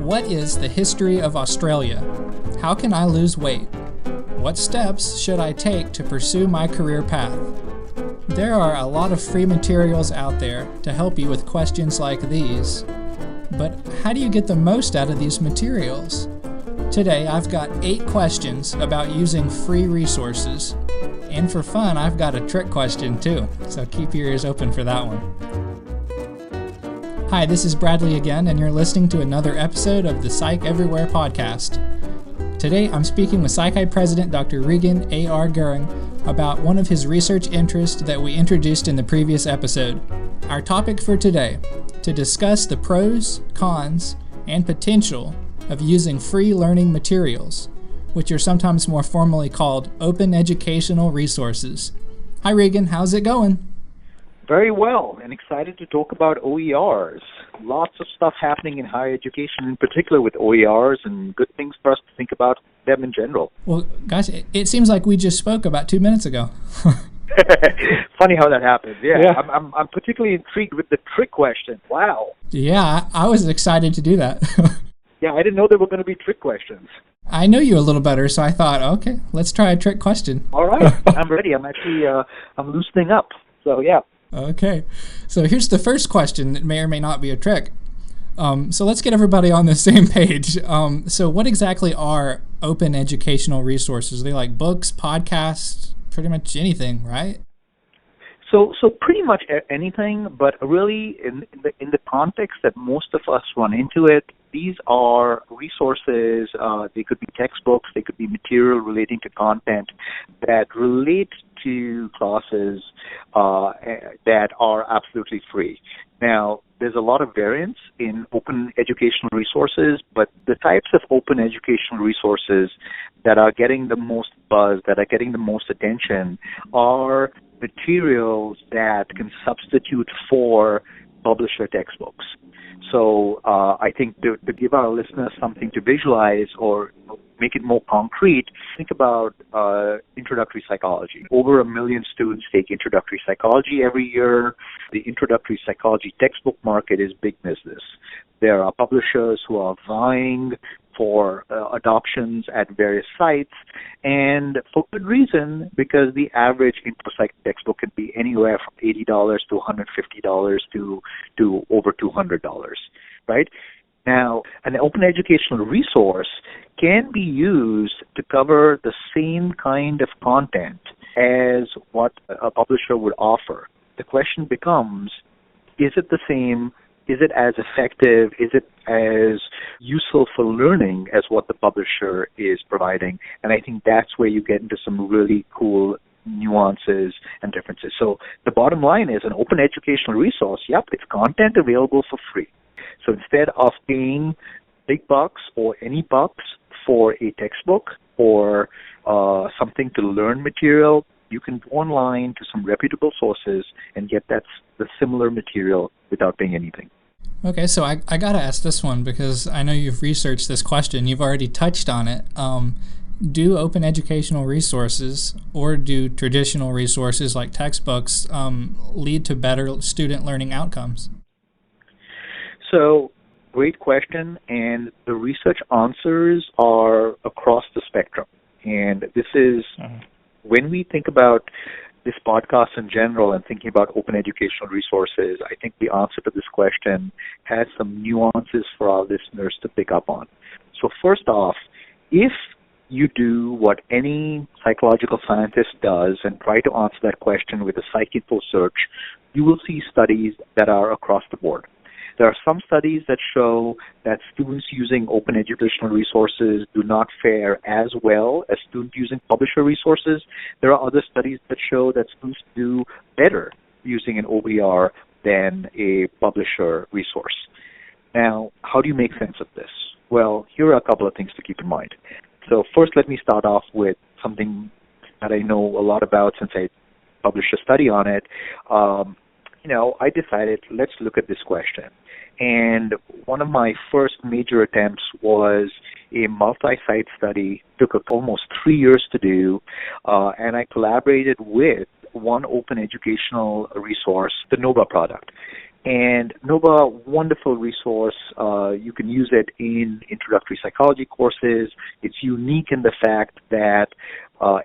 What is the history of Australia? How can I lose weight? What steps should I take to pursue my career path? There are a lot of free materials out there to help you with questions like these. But how do you get the most out of these materials? Today, I've got 8 questions about using free resources. And for fun, I've got a trick question too, so keep your ears open for that one. Hi, this is Bradley again, and you're listening to another episode of the Psych Everywhere podcast. Today, I'm speaking with Psi Chi President Dr. Regan A. Gurung about one of his research interests that we introduced in the previous episode. Our topic for today, to discuss the pros, cons, and potential of using free learning materials, which are sometimes more formally called open educational resources. Hi Regan, how's it going? Very well, and excited to talk about OERs. Lots of stuff happening in higher education, in particular with OERs, and good things for us to think about them in general. Well, guys, it seems like we just spoke about 2 minutes ago. Funny how that happens. Yeah. I'm particularly intrigued with the trick question. Wow. Yeah, I was excited to do that. Yeah, I didn't know there were going to be trick questions. I know you a little better, so I thought, okay, let's try a trick question. All right, I'm ready. I'm actually I'm loosening up. So yeah. Okay, so here's the first question that may or may not be a trick. So let's get everybody on the same page. So what exactly are open educational resources? Are they like books, podcasts, pretty much anything, right? So pretty much anything, but really in the context that most of us run into it, these are resources. They could be textbooks, they could be material relating to content that relate to classes that are absolutely free. Now, there's a lot of variance in open educational resources, but the types of open educational resources that are getting the most buzz, that are getting the most attention, are materials that can substitute for publisher textbooks. So I think to give our listeners something to visualize or make it more concrete, think about introductory psychology. Over 1 million students take introductory psychology every year. The introductory psychology textbook market is big business. There are publishers who are vying for adoptions at various sites, and for good reason, because the average intro psych textbook can be anywhere from $80 to $150 to over $200, right? Now, an open educational resource can be used to cover the same kind of content as what a publisher would offer. The question becomes, is it the same? Is it as effective? Is it as useful for learning as what the publisher is providing? And I think that's where you get into some really cool nuances and differences. So the bottom line is an open educational resource, it's content available for free. So instead of paying big bucks or any bucks for a textbook or something to learn material, you can go online to some reputable sources and get the similar material without paying anything. Okay, so I got to ask this one because I know you've researched this question. You've already touched on it. Do open educational resources or do traditional resources like textbooks lead to better student learning outcomes? So, great question, and the research answers are across the spectrum. And this is, when we think about this podcast in general and thinking about open educational resources, I think the answer to this question has some nuances for our listeners to pick up on. So first off, if you do what any psychological scientist does and try to answer that question with a PsycInfo search, you will see studies that are across the board. There are some studies that show that students using open educational resources do not fare as well as students using publisher resources. There are other studies that show that students do better using an OER than a publisher resource. Now, how do you make sense of this? Well, here are a couple of things to keep in mind. So first, let me start off with something that I know a lot about since I published a study on it. I decided, let's look at this question. And one of my first major attempts was a multi-site study. Took almost 3 years to do, and I collaborated with one open educational resource, the NOVA product. And NOVA, wonderful resource. You can use it in introductory psychology courses. It's unique in the fact that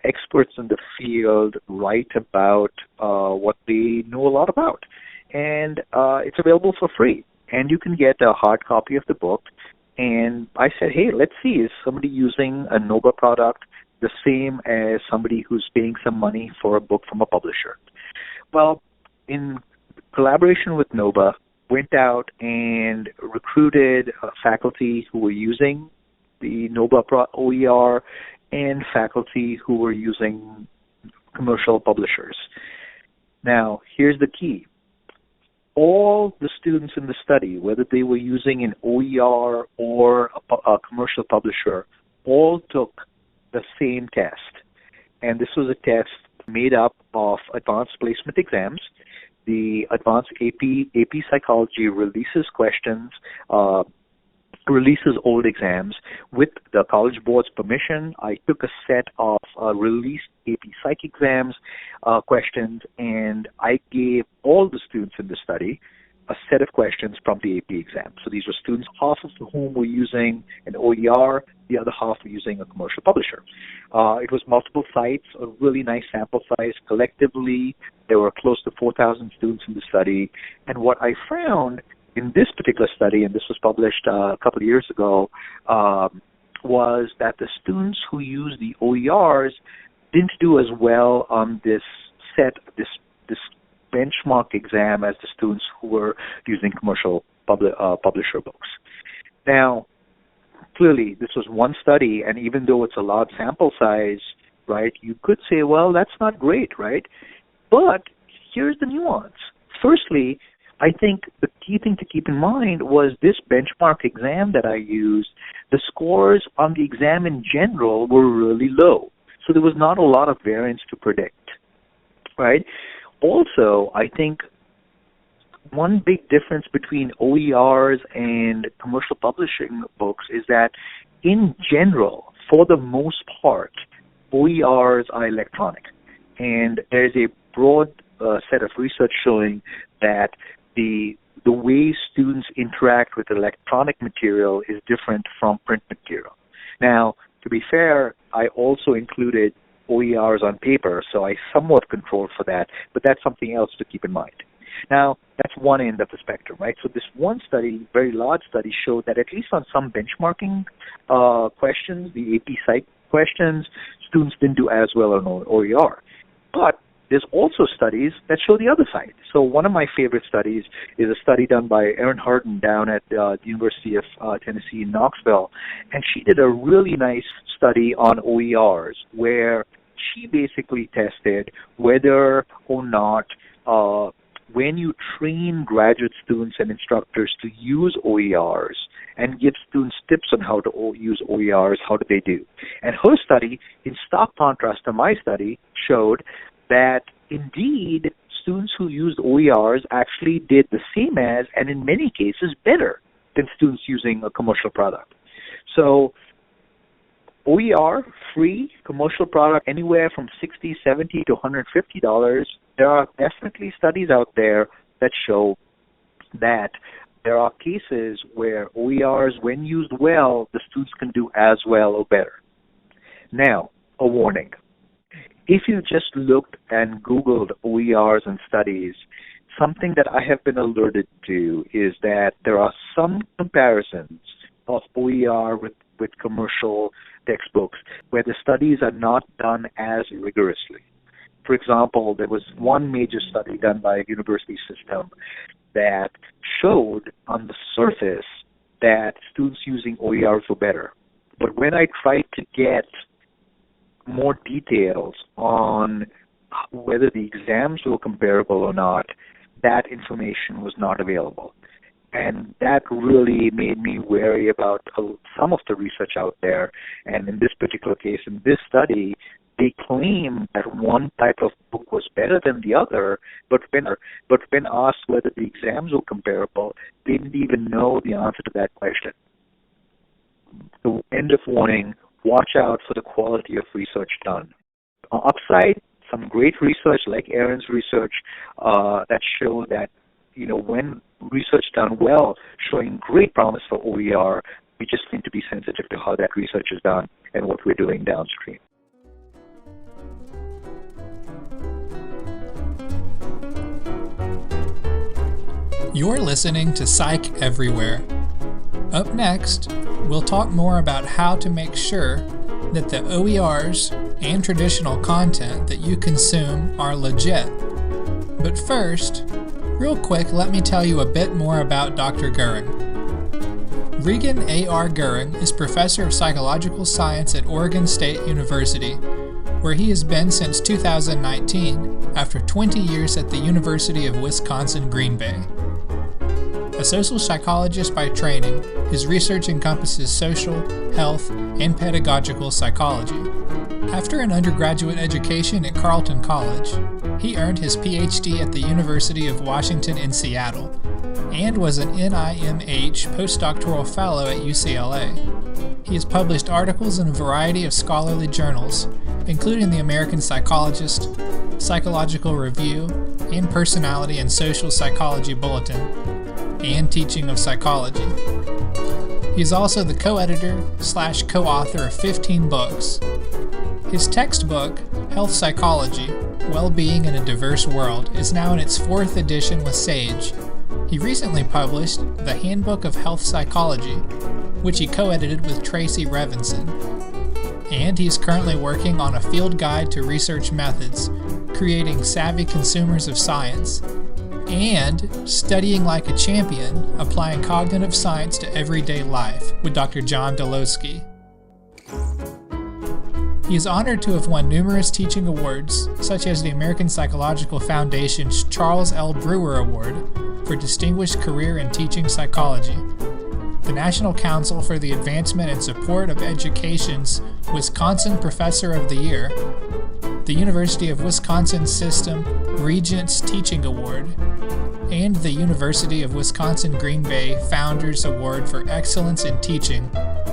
experts in the field write about what they know a lot about. And it's available for free. And you can get a hard copy of the book. And I said, hey, let's see, is somebody using a NOVA product the same as somebody who's paying some money for a book from a publisher? Well, in collaboration with NOVA, went out and recruited faculty who were using the NOVA OER and faculty who were using commercial publishers. Now, here's the key. All the students in the study, whether they were using an OER or a commercial publisher, all took the same test. And this was a test made up of advanced placement exams. The advanced AP Psychology releases questions, releases old exams. With the College Board's permission, I took a set of released AP Psych exams questions, and I gave all the students in the study a set of questions from the AP exam. So these were students, half of whom were using an OER, the other half were using a commercial publisher. It was multiple sites, a really nice sample size. Collectively, there were close to 4,000 students in the study. And what I found in this particular study, and this was published a couple of years ago, was that the students who used the OERs didn't do as well on this benchmark exam as the students who were using commercial publisher books. Now, clearly, this was one study, and even though it's a large sample size, right, you could say, well, that's not great, right? But here's the nuance. Firstly, I think the key thing to keep in mind was this benchmark exam that I used, the scores on the exam in general were really low. So there was not a lot of variance to predict, right? Also, I think one big difference between OERs and commercial publishing books is that, in general, for the most part, OERs are electronic. And there's a broad set of research showing that the way students interact with electronic material is different from print material. Now, to be fair, I also included OERs on paper, so I somewhat controlled for that, but that's something else to keep in mind. Now, that's one end of the spectrum, right? So this one study, very large study, showed that at least on some benchmarking questions, the AP Psych questions, students didn't do as well on OER. But there's also studies that show the other side. So one of my favorite studies is a study done by Erin Harden down at the University of Tennessee in Knoxville. And she did a really nice study on OERs where she basically tested whether or not when you train graduate students and instructors to use OERs and give students tips on how to use OERs, how do they do? And her study, in stark contrast to my study, showed that indeed students who used OERs actually did the same as, and in many cases better than students using a commercial product. So OER, free, commercial product, anywhere from $60, $70 to $150. There are definitely studies out there that show that there are cases where OERs, when used well, the students can do as well or better. Now, a warning. If you just looked and Googled OERs and studies, something that I have been alerted to is that there are some comparisons of OER with commercial textbooks where the studies are not done as rigorously. For example, there was one major study done by a university system that showed on the surface that students using OERs were better. But when I tried to get more details on whether the exams were comparable or not, that information was not available. And that really made me wary about some of the research out there. And in this particular case, in this study, they claim that one type of book was better than the other, but when asked whether the exams were comparable, they didn't even know the answer to that question. So, end of warning, watch out for the quality of research done. Upside, some great research like Erin's research that show that when research done well, showing great promise for OER, we just need to be sensitive to how that research is done and what we're doing downstream. You're listening to Psych Everywhere. Up next, we'll talk more about how to make sure that the OERs and traditional content that you consume are legit. But first, real quick, let me tell you a bit more about Dr. Gurung. Regan A. Gurung is professor of psychological science at Oregon State University, where he has been since 2019, after 20 years at the University of Wisconsin-Green Bay. A social psychologist by training, his research encompasses social, health, and pedagogical psychology. After an undergraduate education at Carleton College, he earned his PhD at the University of Washington in Seattle, and was an NIMH postdoctoral fellow at UCLA. He has published articles in a variety of scholarly journals, including the American Psychologist, Psychological Review, and Personality and Social Psychology Bulletin, and Teaching of Psychology. He is also the co-editor/co-author of 15 books. His textbook, Health Psychology, Well-Being in a Diverse World, is now in its 4th edition with Sage. He recently published The Handbook of Health Psychology, which he co-edited with Tracy Revinson. And he's currently working on a field guide to research methods, creating savvy consumers of science, and Studying Like a Champion, Applying Cognitive Science to Everyday Life with Dr. John Dolowski. He is honored to have won numerous teaching awards, such as the American Psychological Foundation's Charles L. Brewer Award for Distinguished Career in Teaching Psychology, the National Council for the Advancement and Support of Education's Wisconsin Professor of the Year, the University of Wisconsin System Regents Teaching Award, and the University of Wisconsin-Green Bay Founders Award for Excellence in Teaching,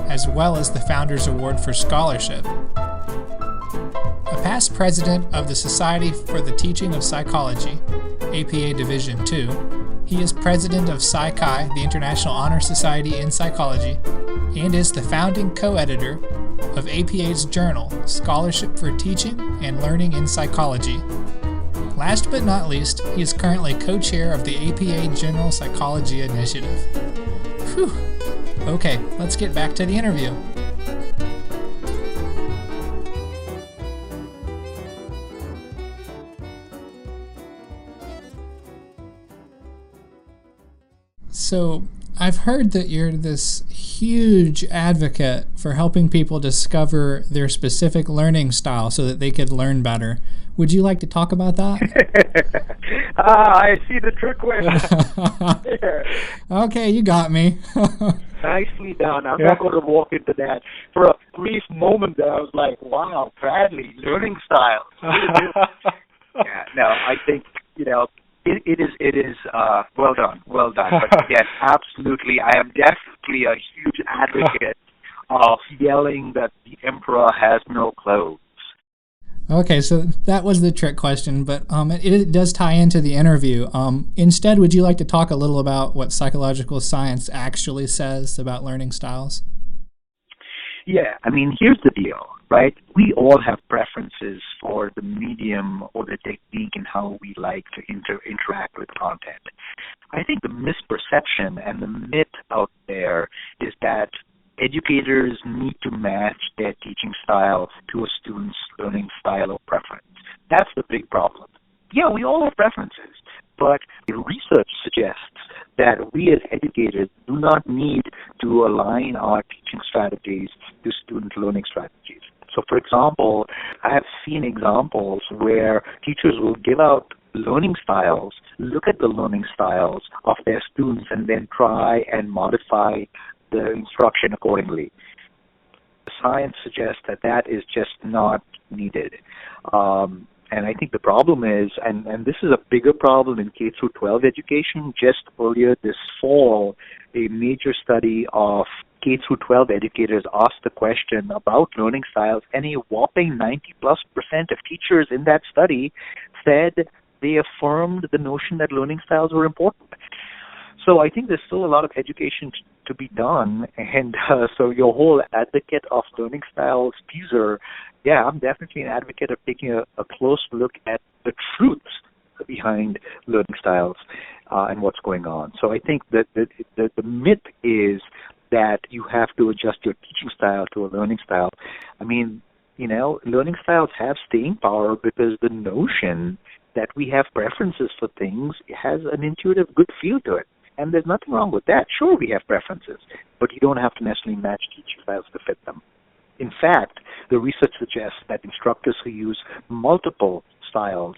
as well as the Founders Award for Scholarship. A past president of the Society for the Teaching of Psychology, APA Division II, he is president of Psi Chi, the International Honor Society in Psychology, and is the founding co-editor of APA's journal, Scholarship for Teaching and Learning in Psychology. Last but not least, he is currently co-chair of the APA General Psychology Initiative. Whew. Okay, let's get back to the interview. So, I've heard that you're this huge advocate for helping people discover their specific learning style so that they could learn better. Would you like to talk about that? I see the trick question. Okay, you got me. Nicely done. I'm not going to walk into that. For a brief moment there, I was like, wow, Bradley, learning styles. No, I think, it is well done. But yes, absolutely. I am definitely a huge advocate of yelling that the emperor has no clothes. Okay, so that was the trick question, but it does tie into the interview. Instead, would you like to talk a little about what psychological science actually says about learning styles? Yeah, here's the deal, right? We all have preferences for the medium or the technique and how we like to interact with content. I think the misperception and the myth out there is that educators need to match their teaching style to a student's learning style or preference. That's the big problem. Yeah, we all have preferences, but the research suggests that we as educators do not need to align our teaching strategies to student learning strategies. So, for example, I have seen examples where teachers will give out learning styles, look at the learning styles of their students, and then try and modify the instruction accordingly. Science suggests that is just not needed. And I think the problem is, and this is a bigger problem in K through 12 education, just earlier this fall, a major study of K through 12 educators asked the question about learning styles, and a whopping 90+% of teachers in that study said they affirmed the notion that learning styles were important. So I think there's still a lot of education to be done, and so your whole advocate of learning styles teaser, yeah, I'm definitely an advocate of taking a close look at the truths behind learning styles and what's going on. So I think that the myth is that you have to adjust your teaching style to a learning style. I mean, learning styles have staying power because the notion that we have preferences for things has an intuitive good feel to it. And there's nothing wrong with that. Sure, we have preferences, but you don't have to necessarily match teaching styles to fit them. In fact, the research suggests that instructors who use multiple styles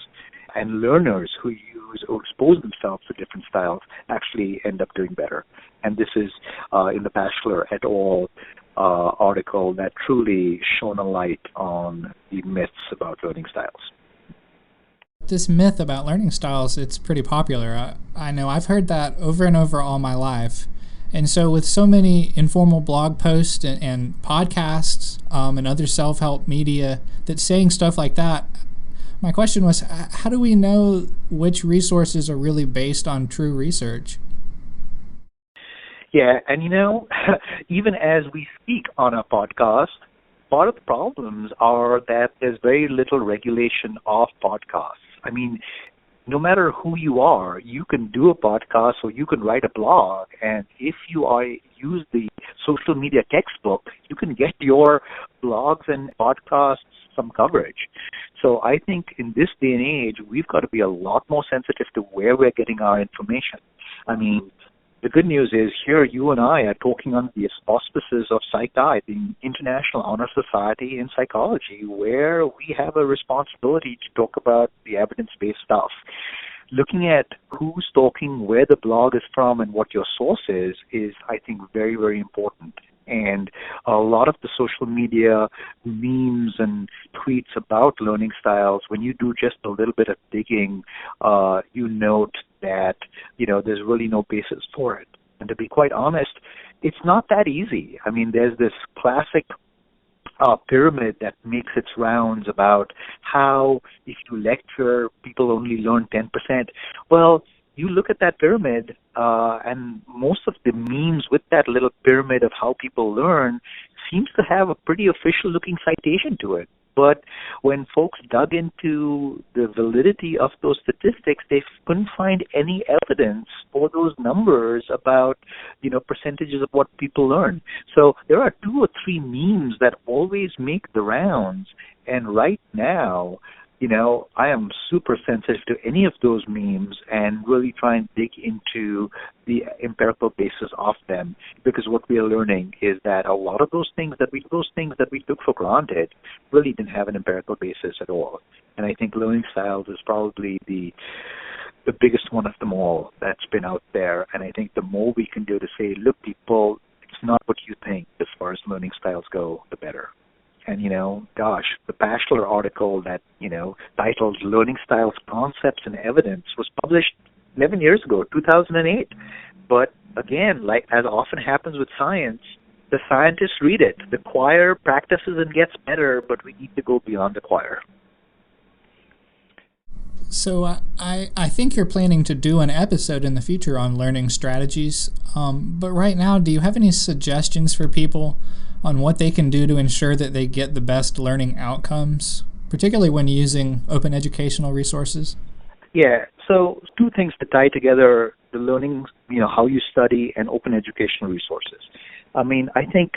and learners who use or expose themselves to different styles actually end up doing better. And this is in the Bachelor et al. Article that truly shone a light on the myths about learning styles. This myth about learning styles, it's pretty popular. I know I've heard that over and over all my life. And so with so many informal blog posts and podcasts and other self-help media that's saying stuff like that, my question was, how do we know which resources are really based on true research? Yeah, and even as we speak on our podcast, part of the problems are that there's very little regulation of podcasts. I mean, no matter who you are, you can do a podcast or you can write a blog, and if you use the social media textbook, you can get your blogs and podcasts some coverage. So I think in this day and age, we've got to be a lot more sensitive to where we're getting our information. I mean, the good news is here you and I are talking under the auspices of Psych, the International Honor Society in Psychology, where we have a responsibility to talk about the evidence-based stuff. Looking at who's talking, where the blog is from, and what your source is, I think, very, very important. And a lot of the social media memes and tweets about learning styles, when you do just a little bit of digging, you note that, there's really no basis for it. And to be quite honest, it's not that easy. I mean, there's this classic pyramid that makes its rounds about how if you lecture, people only learn 10%. Well, you look at that pyramid, and most of the memes with that little pyramid of how people learn seems to have a pretty official-looking citation to it. But when folks dug into the validity of those statistics, they couldn't find any evidence for those numbers about, percentages of what people learn. So there are 2 or 3 memes that always make the rounds. And right now, I am super sensitive to any of those memes and really try and dig into the empirical basis of them, because what we are learning is that a lot of those things that we took for granted really didn't have an empirical basis at all. And I think learning styles is probably the biggest one of them all that's been out there. And I think the more we can do to say, look, people, it's not what you think as far as learning styles go, the better. And, the Bachelor article that, titled Learning Styles, Concepts, and Evidence was published 11 years ago, 2008. But again, like as often happens with science, the scientists read it. The choir practices and gets better, but we need to go beyond the choir. So I think you're planning to do an episode in the future on learning strategies. But right now, do you have any suggestions for people on what they can do to ensure that they get the best learning outcomes, particularly when using open educational resources? Yeah, so 2 things to tie together the learning, how you study, and open educational resources. I mean, I think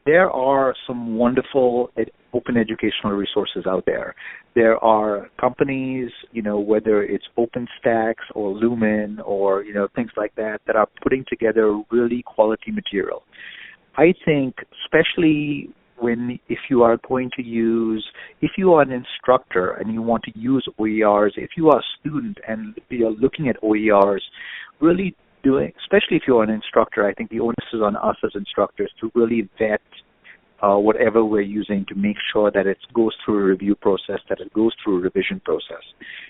there are some wonderful open educational resources out there. There are companies, whether it's OpenStax or Lumen or, things like that are putting together really quality material. I think especially if you are an instructor and you want to use OERs, if you are a student and you're looking at OERs, really especially if you're an instructor, I think the onus is on us as instructors to really vet whatever we're using to make sure that it goes through a review process, that it goes through a revision process.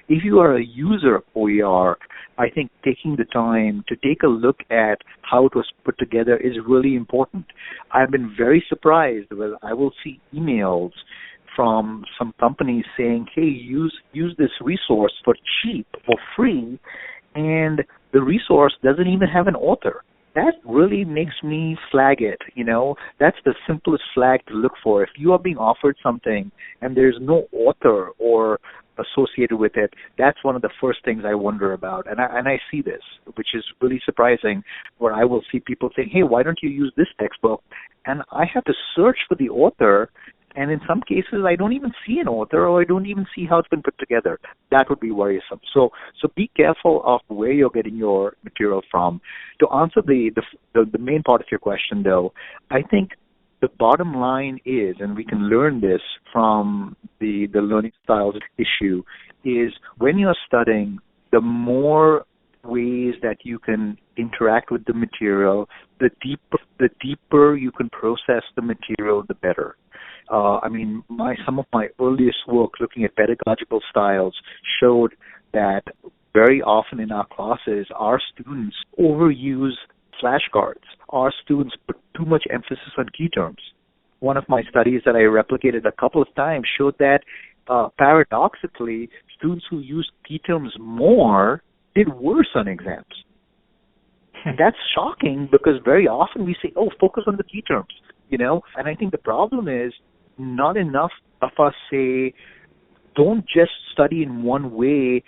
If you are a user of OER, I think taking the time to take a look at how it was put together is really important. I've been very surprised when I will see emails from some companies saying, hey, use this resource for cheap, for free, and the resource doesn't even have an author. That really makes me flag it, That's the simplest flag to look for. If you are being offered something and there's no author or associated with it, that's one of the first things I wonder about. And I see this, which is really surprising, where I will see people saying, hey, why don't you use this textbook? And I have to search for the author, and in some cases I don't even see an author, or I don't even see how it's been put together. That would be worrisome. So be careful of where you're getting your material from. To answer the main part of your question, though, I think the bottom line is, and we can learn this from the learning styles issue, is when you're studying, the more ways that you can interact with the material, the deeper you can process the material, the better. Some of my earliest work looking at pedagogical styles showed that very often in our classes, our students overuse flashcards. Our students put too much emphasis on key terms. One of my studies that I replicated a couple of times showed that paradoxically, students who used key terms more did worse on exams. And that's shocking, because very often we say, focus on the key terms, And I think the problem is not enough of us say, don't just study in one way,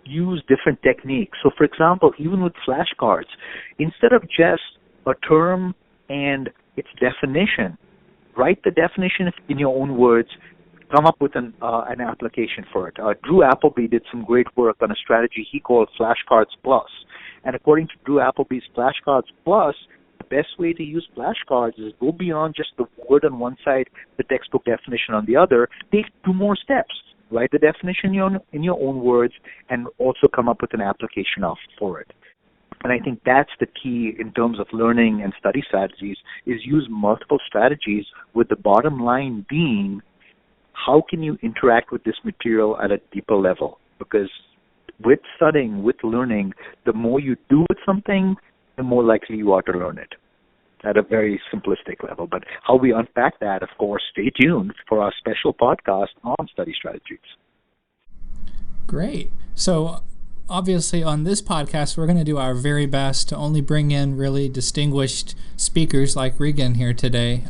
use different techniques. So, for example, even with flashcards, instead of just a term and its definition, write the definition in your own words, come up with an application for it. Drew Appleby did some great work on a strategy he called Flashcards Plus. And according to Drew Appleby's Flashcards Plus, the best way to use flashcards is go beyond just the word on one side, the textbook definition on the other. Take two more steps. Write the definition in your own words, and also come up with an application for it. And I think that's the key in terms of learning and study strategies, is use multiple strategies, with the bottom line being, how can you interact with this material at a deeper level? Because with studying, with learning, the more you do with something, the more likely you are to learn it at a very simplistic level. But how we unpack that, of course, stay tuned for our special podcast on study strategies. Great. So obviously on this podcast, we're going to do our very best to only bring in really distinguished speakers like Regan here today.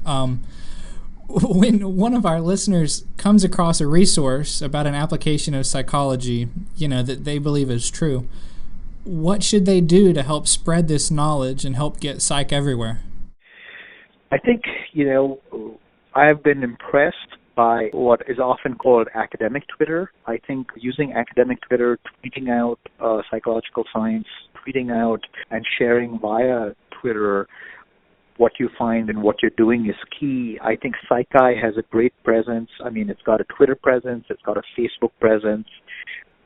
When one of our listeners comes across a resource about an application of psychology, that they believe is true, what should they do to help spread this knowledge and help get Psych everywhere? I think, I've been impressed by what is often called academic Twitter. I think using academic Twitter, tweeting out psychological science, tweeting out and sharing via Twitter what you find and what you're doing is key. I think Psi Chi has a great presence. It's got a Twitter presence, it's got a Facebook presence.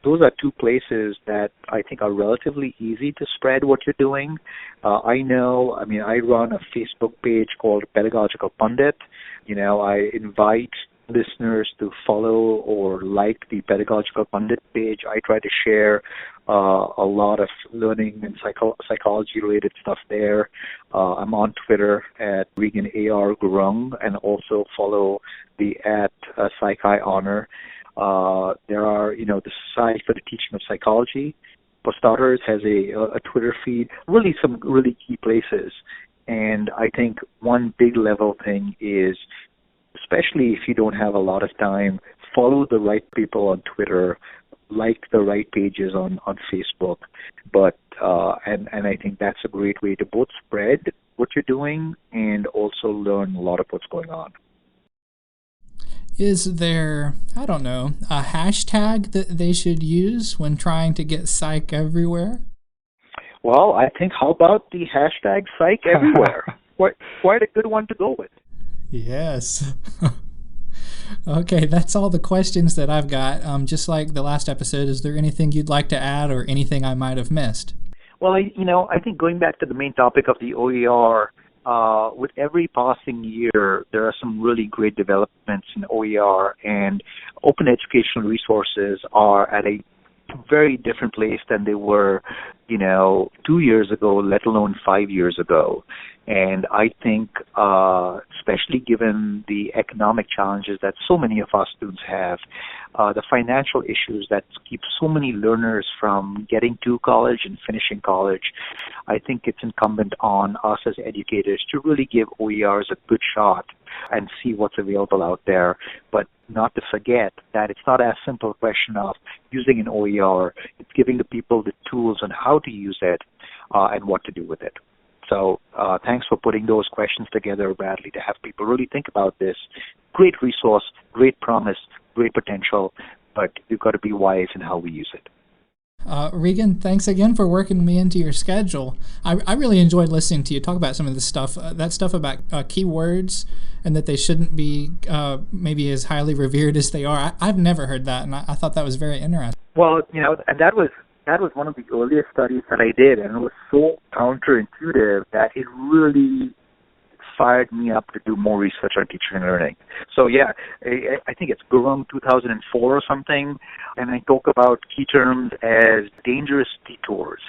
Those are two places that I think are relatively easy to spread what you're doing. I run a Facebook page called Pedagogical Pundit. I invite listeners to follow or like the Pedagogical Pundit page. I try to share a lot of learning and psychology-related stuff there. I'm on Twitter at Regan A Gurung, and also follow the Psi Chi Honor. There are, the Society for the Teaching of Psychology, for starters, has a Twitter feed, really some really key places. And I think one big level thing is, especially if you don't have a lot of time, follow the right people on Twitter, like the right pages on Facebook. But and I think that's a great way to both spread what you're doing and also learn a lot of what's going on. Is there, a hashtag that they should use when trying to get Psych everywhere? Well, I think, how about the hashtag Psych everywhere? Quite a good one to go with. Yes. Okay, that's all the questions that I've got. Just like the last episode, is there anything you'd like to add or anything I might have missed? Well, I think going back to the main topic of the OER, with every passing year, there are some really great developments in OER, and open educational resources are at a very different place than they were, 2 years ago, let alone 5 years ago. And I think, especially given the economic challenges that so many of our students have, the financial issues that keep so many learners from getting to college and finishing college, I think it's incumbent on us as educators to really give OERs a good shot and see what's available out there, but not to forget that it's not as simple a question of using an OER. It's giving the people the tools on how to use it and what to do with it. So thanks for putting those questions together, Bradley, to have people really think about this. Great resource, great promise, great potential, but we've got to be wise in how we use it. Regan, thanks again for working me into your schedule. I really enjoyed listening to you talk about some of this stuff, that stuff about keywords and that they shouldn't be maybe as highly revered as they are. I've never heard that, and I thought that was very interesting. Well, and that was one of the earliest studies that I did, and it was so counterintuitive that it really fired me up to do more research on teaching and learning. So yeah, I think it's Gurung 2004 or something, and I talk about key terms as dangerous detours.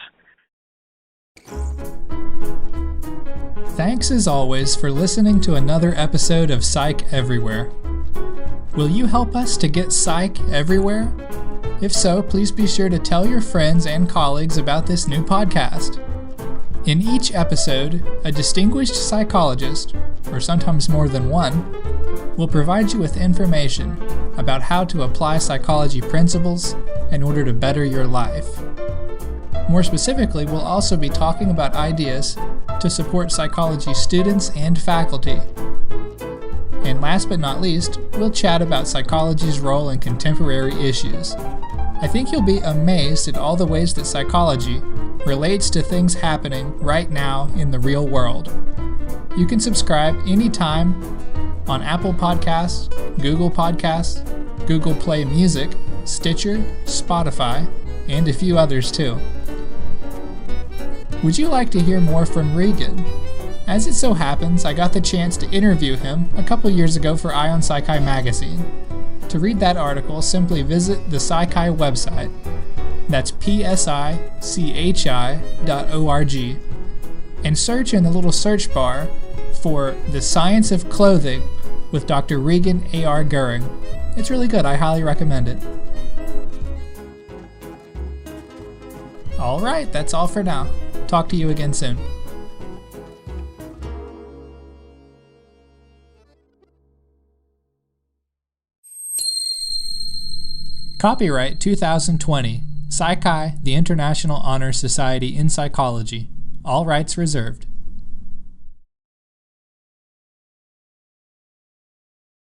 Thanks as always for listening to another episode of Psych Everywhere. Will you help us to get Psych everywhere? If so, please be sure to tell your friends and colleagues about this new podcast. In each episode, a distinguished psychologist, or sometimes more than one, will provide you with information about how to apply psychology principles in order to better your life. More specifically, we'll also be talking about ideas to support psychology students and faculty. And last but not least, we'll chat about psychology's role in contemporary issues. I think you'll be amazed at all the ways that psychology relates to things happening right now in the real world. You can subscribe anytime on Apple Podcasts, Google Podcasts, Google Play Music, Stitcher, Spotify, and a few others too. Would you like to hear more from Regan? As it so happens, I got the chance to interview him a couple years ago for Eye on Psi Chi magazine. To read that article, simply visit the Psi Chi website. That's psichi.org, and search in the little search bar for The Science of Clothing with Dr. Regan A. Gurung. It's really good. I highly recommend it. All right, that's all for now. Talk to you again soon. Copyright 2020. Psi Chi, the International Honor Society in Psychology. All rights reserved.